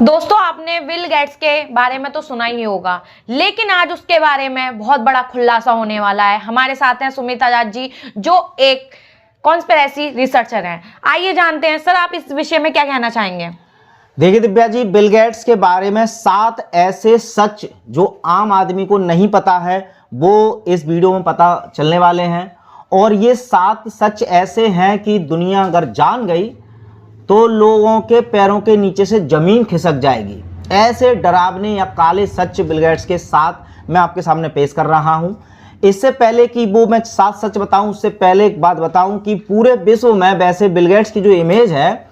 दोस्तों, आपने Bill Gates के बारे में तो सुना ही होगा, लेकिन आज उसके बारे में बहुत बड़ा खुलासा होने वाला है। हमारे साथ हैं सुमित आजाद जी, जो एक कॉन्स्पिरेसी रिसर्चर हैं। आइए जानते हैं सर, आप इस विषय में क्या कहना चाहेंगे। देखिए दिव्या जी, बिल गेट्स के बारे में 7 ऐसे सच जो आम आदमी को नहीं पता है वो इस वीडियो में पता चलने वाले हैं। और ये 7 सच ऐसे हैं कि दुनिया अगर जान गई तो लोगों के पैरों के नीचे से जमीन खिसक जाएगी। ऐसे डरावने या काले सच बिल गेट्स के साथ मैं आपके सामने पेश कर रहा हूं। इससे पहले कि वो मैं 7 सच बताऊं, उससे पहले एक बात बताऊं कि पूरे विश्व में वैसे बिल गेट्स की जो इमेज है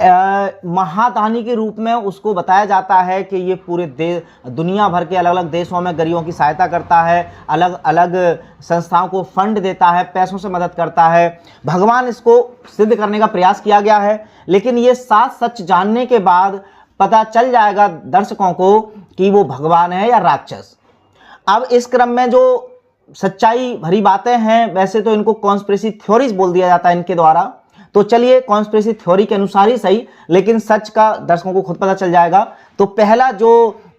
महादानी के रूप में उसको बताया जाता है कि ये पूरे दुनिया भर के अलग अलग देशों में गरीबों की सहायता करता है, अलग अलग संस्थाओं को फंड देता है, पैसों से मदद करता है। भगवान इसको सिद्ध करने का प्रयास किया गया है। लेकिन ये 7 सच जानने के बाद पता चल जाएगा दर्शकों को कि वो भगवान है या राक्षस। अब इस क्रम में जो सच्चाई भरी बातें हैं, वैसे तो इनको कॉन्स्पिरेसी थ्योरीज बोल दिया जाता है इनके द्वारा। तो चलिए कॉन्स्पिरेसी थ्योरी के अनुसार ही सही, लेकिन सच का दर्शकों को खुद पता चल जाएगा। तो पहला जो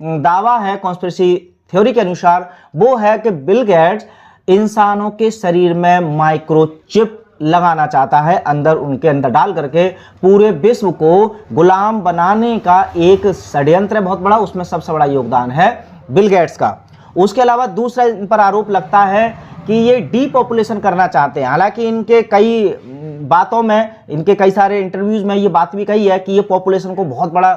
दावा है कॉन्स्पिरेसी थ्योरी के अनुसार वो है कि बिल गेट्स इंसानों के शरीर में माइक्रोचिप लगाना चाहता है, उनके अंदर डाल करके पूरे विश्व को गुलाम बनाने का एक षड्यंत्र है बहुत बड़ा। उसमें सबसे बड़ा योगदान है बिल गेट्स का। उसके अलावा दूसरा इन पर आरोप लगता है कि ये डीपॉपुलेशन करना चाहते हैं। हालांकि इनके कई बातों में, इनके कई सारे इंटरव्यूज में ये बात भी कही है कि ये पॉपुलेशन को बहुत बड़ा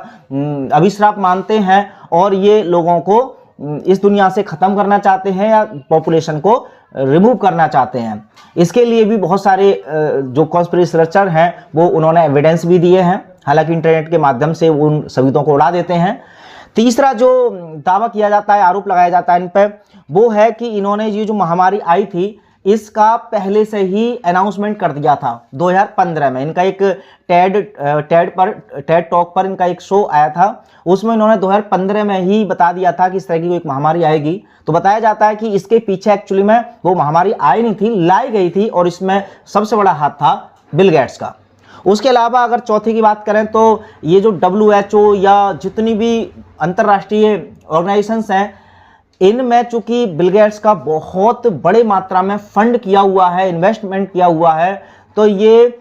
अभिश्राप मानते हैं और ये लोगों को इस दुनिया से ख़त्म करना चाहते हैं या पॉपुलेशन को रिमूव करना चाहते हैं। इसके लिए भी बहुत सारे जो कॉन्स्पिरेसी रिसर्चर हैं वो उन्होंने एविडेंस भी दिए हैं। हालांकि इंटरनेट के माध्यम से उन सबूतों को उड़ा देते हैं। तीसरा जो दावा किया जाता है, आरोप लगाया जाता है इन पर, वो है कि इन्होंने ये जो महामारी आई थी इसका पहले से ही अनाउंसमेंट कर दिया था 2015 में। इनका एक टेड टॉक पर इनका एक शो आया था, उसमें इन्होंने 2015 में ही बता दिया था कि इस तरह की कोई एक महामारी आएगी। तो बताया जाता है कि इसके पीछे एक्चुअली में वो महामारी आई नहीं थी, लाई गई थी, और इसमें सबसे बड़ा हाथ था बिल गेट्स का। उसके अलावा अगर चौथी की बात करें तो ये जो WHO या जितनी भी अंतर्राष्ट्रीय ऑर्गेनाइजेशंस हैं, इनमें चूंकि बिल गेट्स का बहुत बड़े मात्रा में फंड किया हुआ है, इन्वेस्टमेंट किया हुआ है, तो ये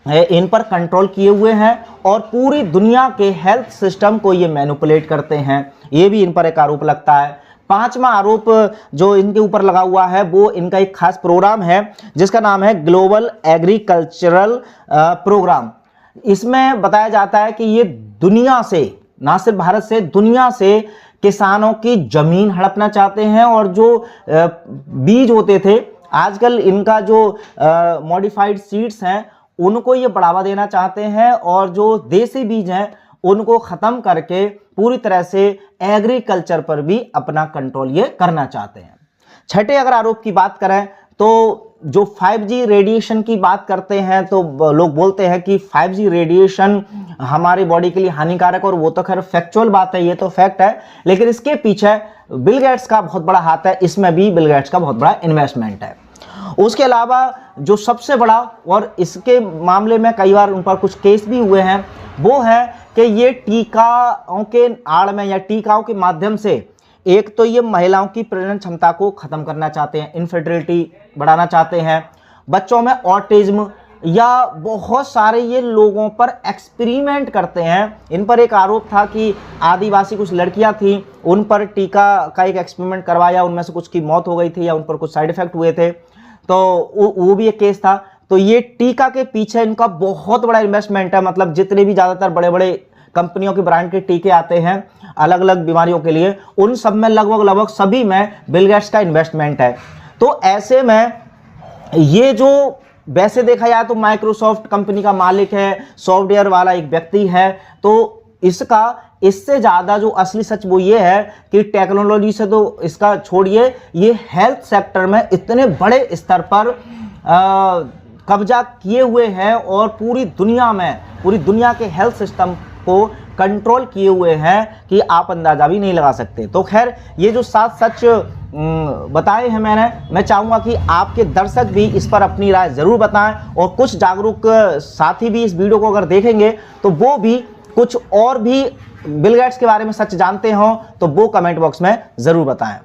इन पर कंट्रोल किए हुए हैं और पूरी दुनिया के हेल्थ सिस्टम को ये मैनिपुलेट करते हैं। ये भी इन पर एक आरोप लगता है। 5वां आरोप जो इनके ऊपर लगा हुआ है वो इनका एक खास प्रोग्राम है जिसका नाम है ग्लोबल एग्रीकल्चरल प्रोग्राम। इसमें बताया जाता है कि ये दुनिया से, ना सिर्फ भारत से, दुनिया से किसानों की जमीन हड़पना चाहते हैं। और जो बीज होते थे, आजकल इनका जो मॉडिफाइड सीड्स हैं उनको ये बढ़ावा देना चाहते हैं, और जो देसी बीज हैं उनको ख़त्म करके पूरी तरह से एग्रीकल्चर पर भी अपना कंट्रोल ये करना चाहते हैं। छठे अगर आरोप की बात करें तो जो 5G रेडिएशन की बात करते हैं तो लोग बोलते हैं कि 5G रेडिएशन हमारी बॉडी के लिए हानिकारक, और वो तो खैर फैक्चुअल बात है, ये तो फैक्ट है। लेकिन इसके पीछे बिल गेट्स का बहुत बड़ा हाथ है, इसमें भी बिल गेट्स का बहुत बड़ा इन्वेस्टमेंट है। उसके अलावा जो सबसे बड़ा, और इसके मामले में कई बार उन पर कुछ केस भी हुए हैं, वो है कि ये टीकाओं के आड़ में या टीकाओं के माध्यम से एक तो ये महिलाओं की प्रजनन क्षमता को खत्म करना चाहते हैं, इनफर्टिलिटी बढ़ाना चाहते हैं, बच्चों में ऑटिज्म या बहुत सारे ये लोगों पर एक्सपेरिमेंट करते हैं। इन पर एक आरोप था कि आदिवासी कुछ लड़कियां थी, उन पर टीका का एक एक्सपेरिमेंट करवाया, उनमें से कुछ की मौत हो गई थी या उन पर कुछ साइड इफेक्ट हुए थे, तो वो भी एक केस था। तो ये टीका के पीछे इनका बहुत बड़ा इन्वेस्टमेंट है। मतलब जितने भी ज़्यादातर बड़े बड़े कंपनियों के ब्रांड के टीके आते हैं अलग अलग बीमारियों के लिए, उन सब में लगभग सभी में बिल गेट्स का इन्वेस्टमेंट है। तो ऐसे में ये जो वैसे देखा जाए तो माइक्रोसॉफ्ट कंपनी का मालिक है, सॉफ्टवेयर वाला एक व्यक्ति है, तो इससे ज़्यादा जो असली सच वो ये है कि टेक्नोलॉजी से तो इसका छोड़िए, ये हेल्थ सेक्टर में इतने बड़े स्तर पर कब्जा किए हुए हैं और पूरी दुनिया के हेल्थ सिस्टम को कंट्रोल किए हुए हैं कि आप अंदाजा भी नहीं लगा सकते। तो खैर ये जो 7 सच बताए हैं मैं चाहूँगा कि आपके दर्शक भी इस पर अपनी राय ज़रूर बताएं, और कुछ जागरूक साथी भी इस वीडियो को अगर देखेंगे तो वो भी कुछ और भी बिल गेट्स के बारे में सच जानते हो तो वो कमेंट बॉक्स में जरूर बताएं।